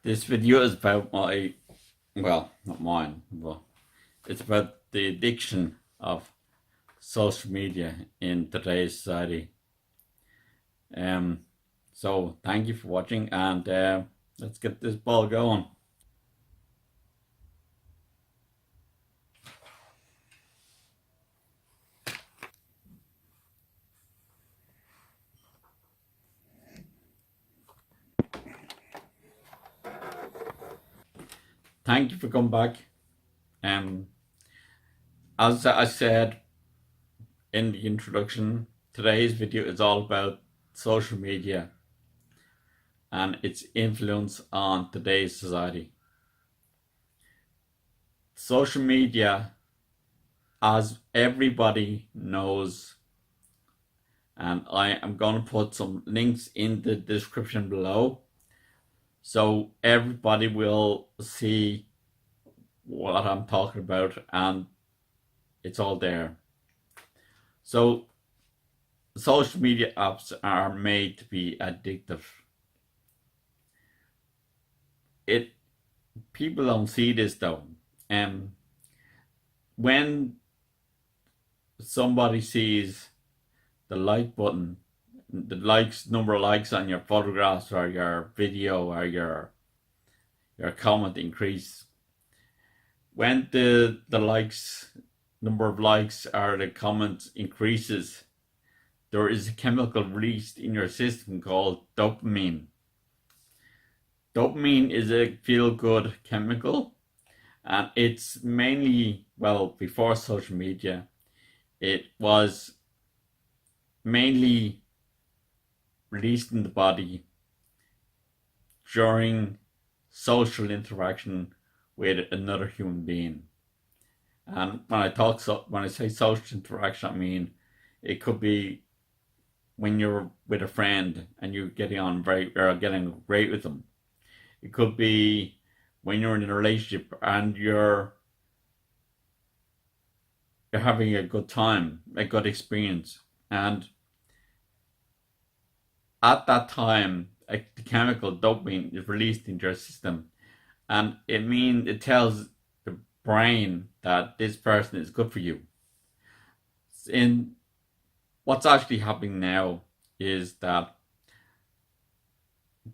This video is about well, not mine, but it's about the addiction of social media in today's society. So thank you for watching, and let's get this ball going. Thank you for coming back. As I said in the introduction, today's video is all about social media and its influence on today's society. Social media, as everybody knows, and I am going to put some links in the description below so everybody will see what I'm talking about, and it's all there. So social media apps are made to be addictive. People don't see this though. When somebody sees the like button, the number of likes on your photographs or your video or your comment increase, when the number of likes or the comments increases, there is a chemical released in your system called dopamine. Dopamine is a feel-good chemical, and it's mainly, well, before social media, it was mainly released in the body during social interaction with another human being. And when I say social interaction, I mean it could be when you're with a friend and you're getting great with them. It could be when you're in a relationship and you're having a good time, a good experience, and at that time, the chemical dopamine is released into your system, and it tells the brain that this person is good for you. In what's actually happening now is that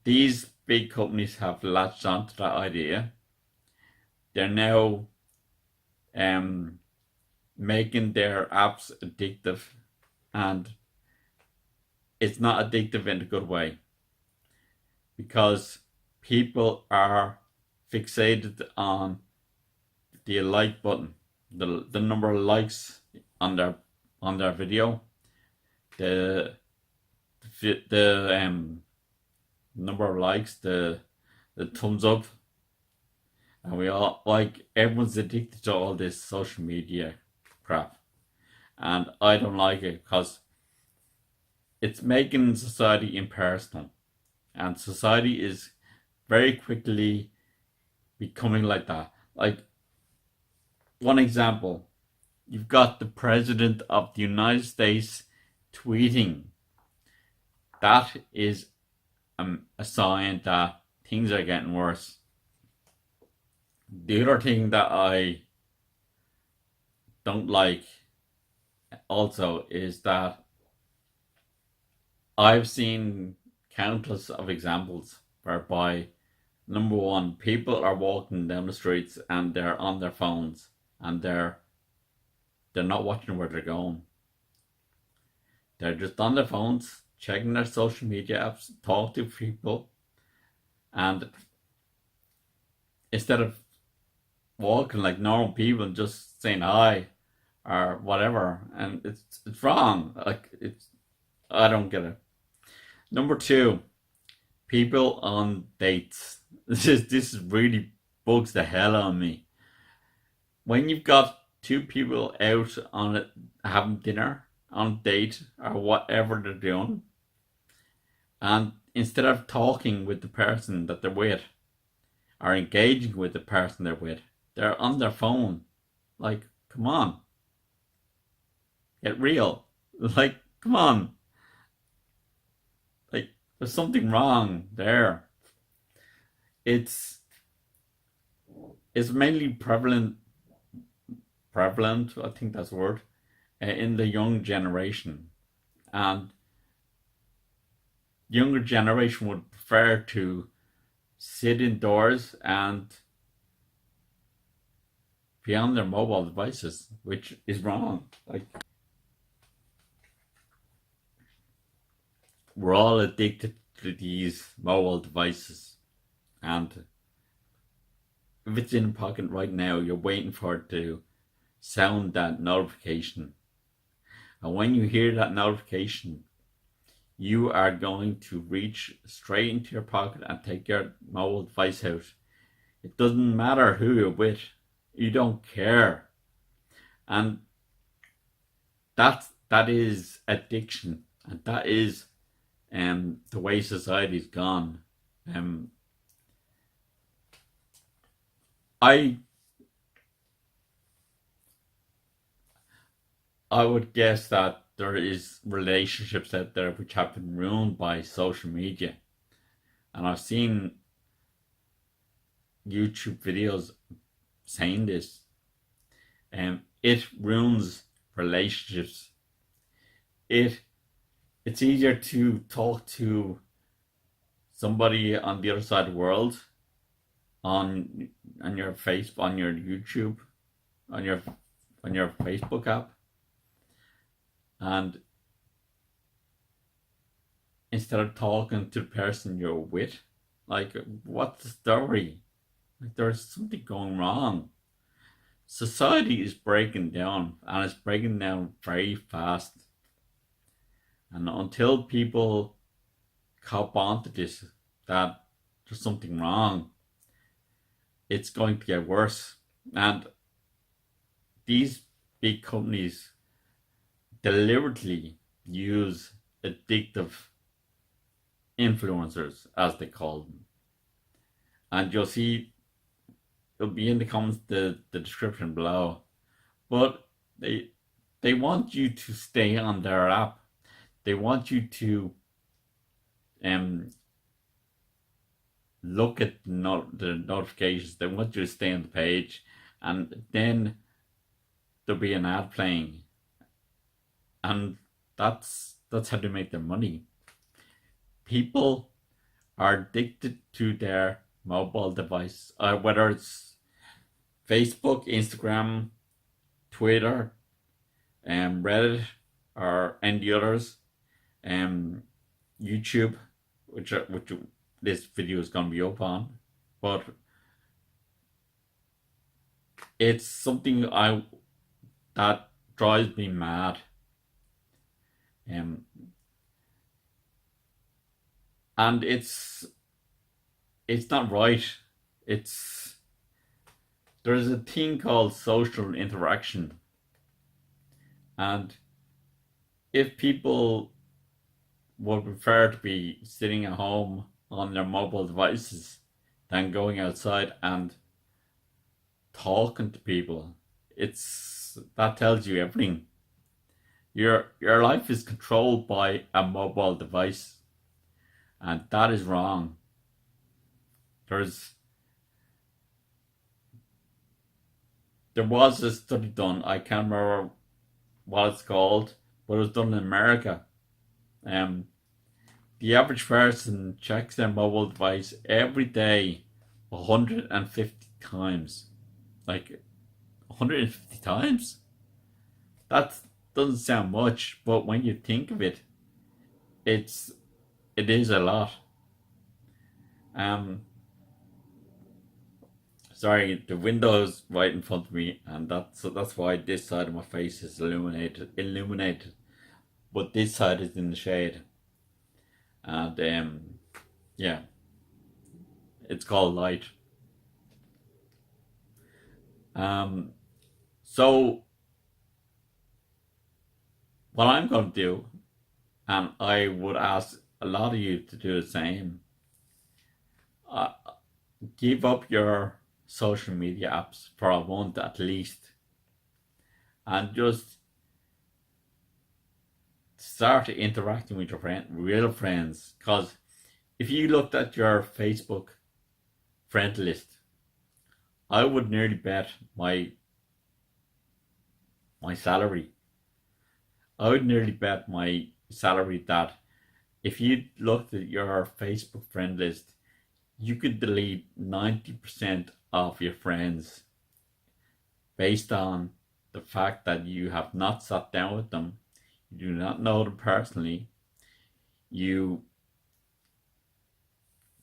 these big companies have latched onto that idea. They're now making their apps addictive, and it's not addictive in a good way, because people are fixated on the like button, the number of likes on their video, the number of likes, the thumbs up, and everyone's addicted to all this social media crap, and I don't like it because it's making society impersonal, and society is very quickly becoming like that. Like, one example, you've got the President of the United States tweeting. That is a sign that things are getting worse. The other thing that I don't like also is that I've seen countless of examples whereby, number one, people are walking down the streets and they're on their phones and they're not watching where they're going. They're just on their phones, checking their social media apps, talk to people, and instead of walking like normal people and just saying hi or whatever, and it's wrong. I don't get it. Number two, people on dates. This really bugs the hell out of me. When you've got two people out having dinner, on a date, or whatever they're doing, and instead of talking with the person that they're with or engaging with the person they're with, they're on their phone. Like, come on, get real. Like, come on. Like, there's something wrong there. it's it's mainly prevalent, I think that's the word, in the young generation. And younger generation would prefer to sit indoors and be on their mobile devices, which is wrong. Like, we're all addicted to these mobile devices, and if it's in your pocket right now, you're waiting for it to sound that notification. And when you hear that notification, you are going to reach straight into your pocket and take your mobile device out. It doesn't matter who you're with, you don't care. And that is addiction, and that is the way society's gone. Um, I I would guess that there is relationships out there which have been ruined by social media, and I've seen YouTube videos saying this. It ruins relationships. It's easier to talk to somebody on the other side of the world on your on your YouTube, on your Facebook app, and instead of talking to the person you're with, like, what's the story? Like, there's something going wrong. Society is breaking down, and it's breaking down very fast. And until people cop onto this, that there's something wrong, it's going to get worse. And these big companies deliberately use addictive influencers, as they call them. And you'll see, it'll be in the comments, the description below. But they want you to stay on their app. They want you to look at the notifications. They want you to stay on the page, and then there'll be an ad playing, and that's how they make their money. People are addicted to their mobile device, whether it's Facebook, Instagram, Twitter, Reddit, or any others, YouTube, which this video is going to be up on. But it's something that drives me mad. And it's not right. There's a thing called social interaction, and if people would prefer to be sitting at home on their mobile devices than going outside and talking to people, that tells you everything. Your life is controlled by a mobile device, and that is wrong. There was a study done, I can't remember what it's called, but it was done in America. The average person checks their mobile device every day 150 times. Like, 150 times? That doesn't sound much, but when you think of it, it is a lot. Sorry, the window's right in front of me, and that's why this side of my face is illuminated, but this side is in the shade. And yeah, it's called light. So what I'm going to do, and I would ask a lot of you to do the same, give up your social media apps for a month at least, and just start interacting with your real friends. Because if you looked at your Facebook friend list. I would nearly bet my salary. I would nearly bet my salary that if you looked at your Facebook friend list, you could delete 90% of your friends based on the fact that you have not sat down with them, you do not know them personally, you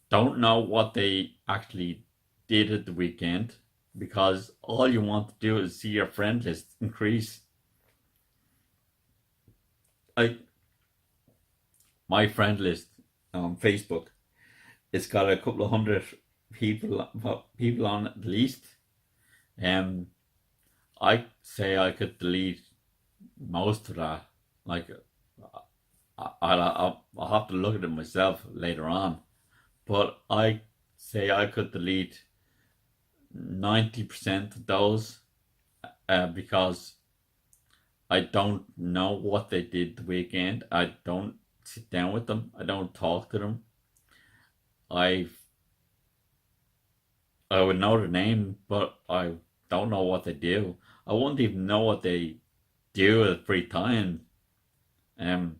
don't know what they actually did at the weekend, because all you want to do is see your friend list increase. Like my friend list on Facebook, it's got a couple of hundred people on it at least. Um, I say I could delete most of that. Like I'll have to look at it myself later on, but I say I could delete 90% of those because I don't know what they did the weekend. I don't sit down with them. I don't talk to them. I I would know their name, but I don't know what they do. I wouldn't even know what they do at free time. Um,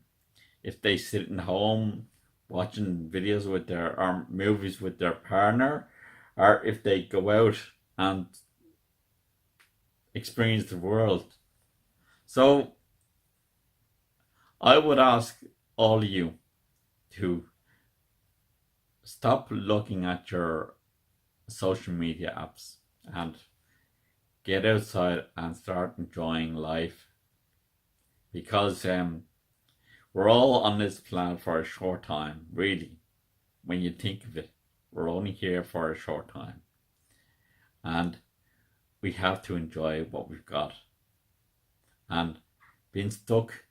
if they sit at home watching videos with their or movies with their partner, or if they go out and experience the world. So I would ask all of you to stop looking at your social media apps and get outside and start enjoying life, because we're all on this planet for a short time, really. When you think of it, we're only here for a short time, and we have to enjoy what we've got. And being stuck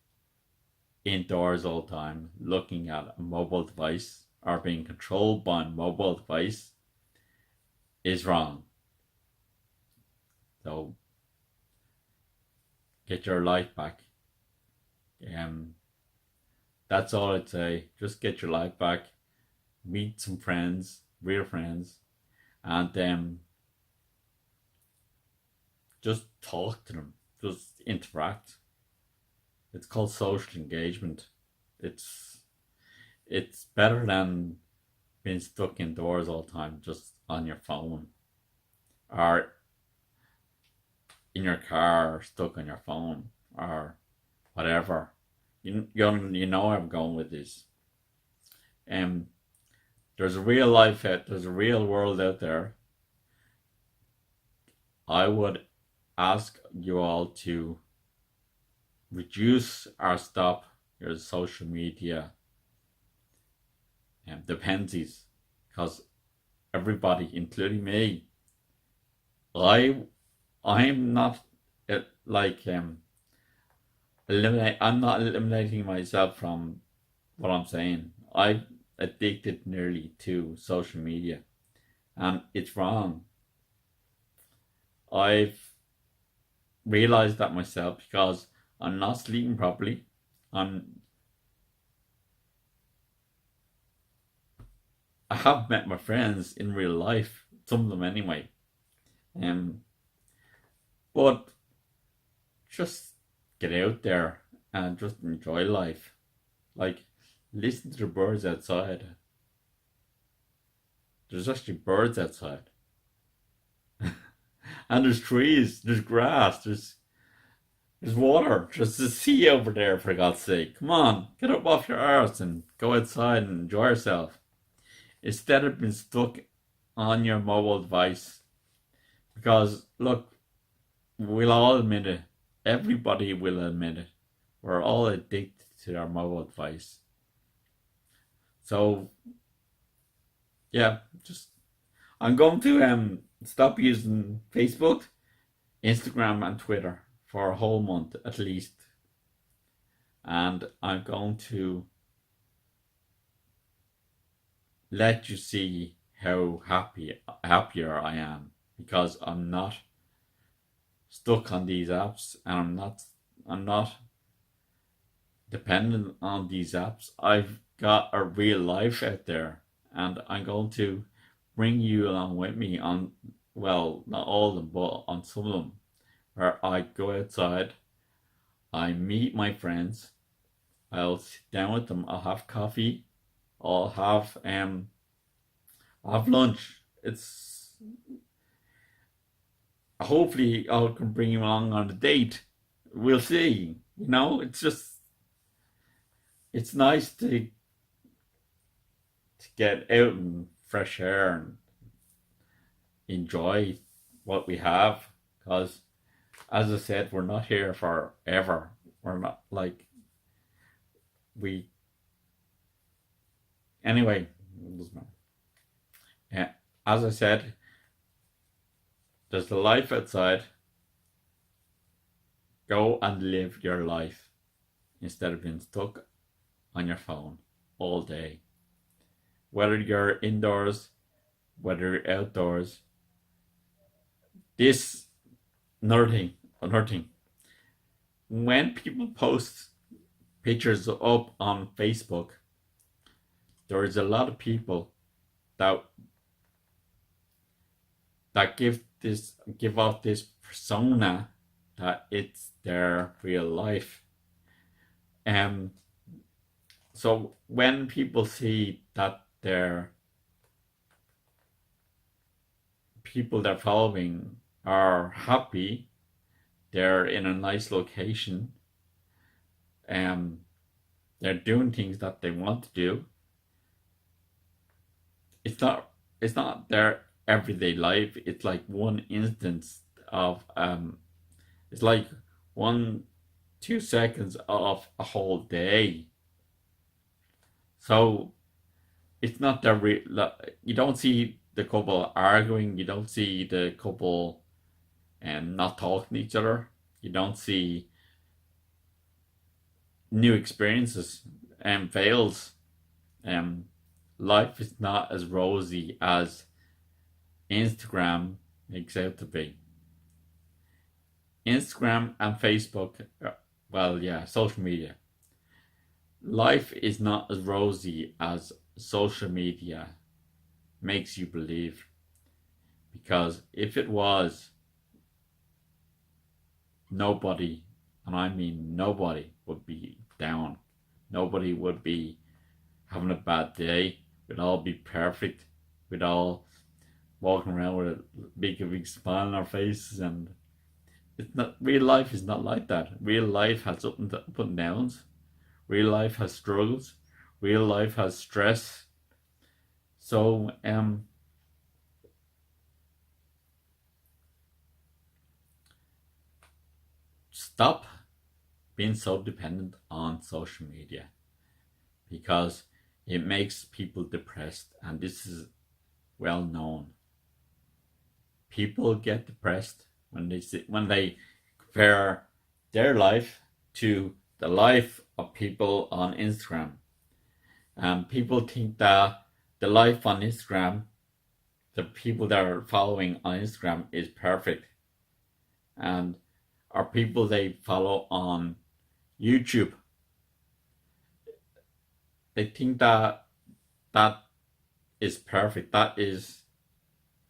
indoors all the time, looking at a mobile device or being controlled by a mobile device is wrong. So get your life back. Um, that's all I'd say. Just get your life back. Meet some friends, real friends, and just talk to them. Just interact. It's called social engagement. It's it's better than being stuck indoors all the time, just on your phone or in your car, or stuck on your phone or whatever. You know where I'm going with this. Um, there's a real life out. There's a real world out there. I would ask you all to reduce or stop your social media dependencies, because everybody, including me, I I'm not like eliminate. I'm not eliminating myself from what I'm saying. I addicted nearly to social media, and it's wrong. I've realized that myself because I'm not sleeping properly. I'm I have met my friends in real life, some of them anyway. Um, but just get out there and just enjoy life. Like, listen to the birds outside. There's actually birds outside. And there's trees, there's grass, there's water, there's the sea over there, for God's sake. Come on, get up off your arse and go outside and enjoy yourself. Instead of being stuck on your mobile device. Because, look, we'll all admit it. Everybody will admit it. We're all addicted to our mobile device. So, yeah, just I'm going to stop using Facebook, Instagram, and Twitter for a whole month at least, and I'm going to let you see how happier I am, because I'm not stuck on these apps, and I'm not dependent on these apps. I've got a real life out there, and I'm going to bring you along with me on, well, not all of them, but on some of them, where I go outside, I meet my friends, I'll sit down with them, I'll have coffee, I'll have lunch. It's hopefully I can bring you along on a date. We'll see. It's just it's nice to get out and fresh air and enjoy what we have. Because, as I said, we're not here forever. We're not like we. Anyway, yeah, as I said, there's the life outside. Go and live your life instead of being stuck on your phone all day. Whether you're indoors, whether you're outdoors. This another thing. When people post pictures up on Facebook, there is a lot of people that give off this persona that it's their real life. So when people see that their people they're following are happy, they're in a nice location, they're doing things that they want to do. It's not their everyday life. It's like one instance of it's like 1-2 seconds of a whole day. So it's not their you don't see the couple arguing, you don't see the couple not talking to each other, you don't see new experiences and fails. Life is not as rosy as Instagram makes out to be. Instagram and Facebook, well, yeah, social media. Life is not as rosy as social media makes you believe. Because if it was, nobody, and I mean nobody, would be down. Nobody would be having a bad day. We'd all be perfect. We'd all walking around with a big smile on our faces, and it's not real life is not like that. Real life has up and downs. Real life has struggles. Real life has stress. So stop being so dependent on social media, because it makes people depressed, and this is well known. People get depressed when they compare their life to the life of people on Instagram. And people think that the life on Instagram, the people that are following on Instagram, is perfect. And are people they follow on YouTube, they think that that is perfect. That is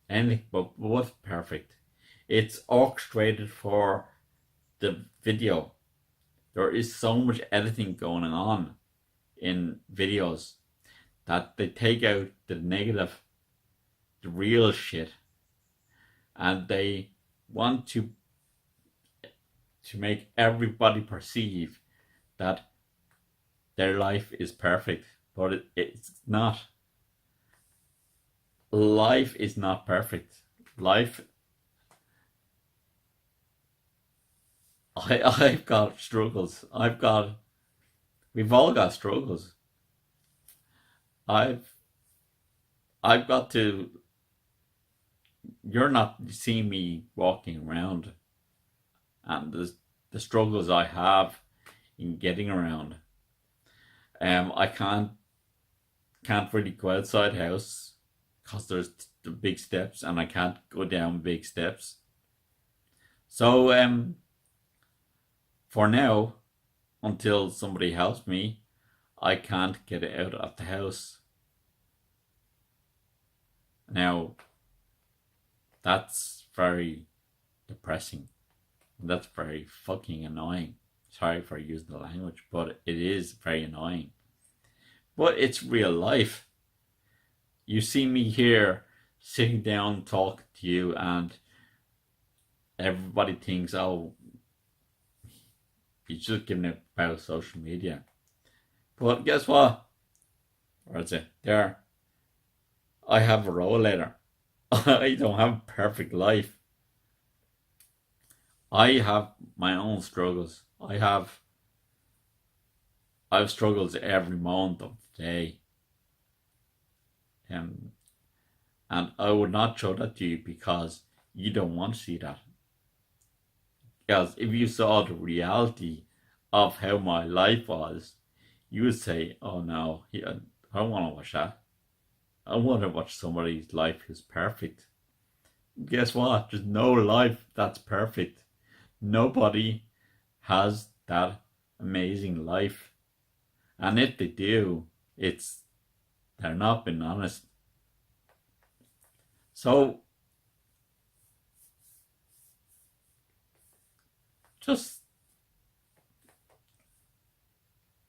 anything but what's perfect. It's orchestrated for the video. There is so much editing going on in videos that they take out the negative, the real shit, and they want to make everybody perceive that their life is perfect, but it's not. Life is not perfect. Life, I've got struggles. We've all got struggles. I've got to. You're not seeing me walking around, and the struggles I have in getting around. I can't really go outside house because there's the big steps, and I can't go down big steps. So for now, until somebody helps me, I can't get out of the house. Now, that's very depressing. That's very fucking annoying. Sorry for using the language, but it is very annoying. But it's real life. You see me here sitting down talking to you, and everybody thinks, oh, he's just giving it about social media. But guess what? Where is it? There. I have a role later. I don't have a perfect life. I have my own struggles. I have struggles every moment of the day. Um, and I would not show that to you because you don't want to see that. Because if you saw the reality of how my life was, you would say, oh no, I don't want to watch that. I want to watch somebody's life who's perfect. Guess what? There's no life that's perfect. Nobody has that amazing life. And if they do, they're not being honest. So just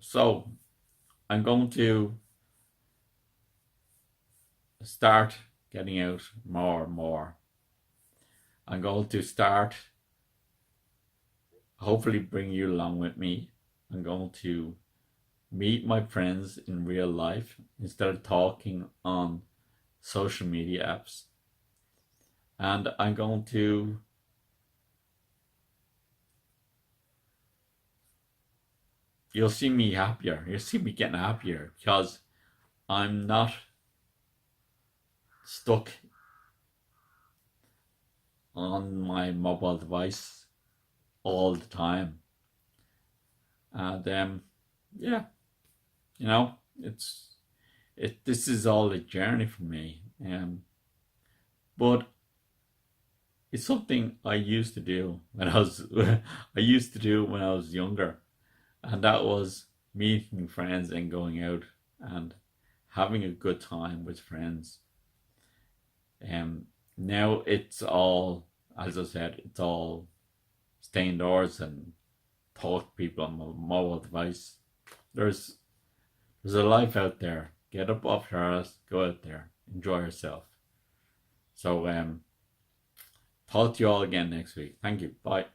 so I'm going to start getting out more and more. I'm going to start hopefully bring you along with me. I'm going to meet my friends in real life instead of talking on social media apps. And I'm going to you'll see me happier. You'll see me getting happier because I'm not stuck on my mobile device all the time. And yeah, you know, this is all a journey for me. But it's something I used to do when I was I used to do when I was younger, and that was meeting friends and going out and having a good time with friends. Now it's all, as I said, it's all stay indoors and talk to people on my mobile device. There's there's a life out there. Get up off your ass, go out there, enjoy yourself. So talk to you all again next week. Thank you. Bye.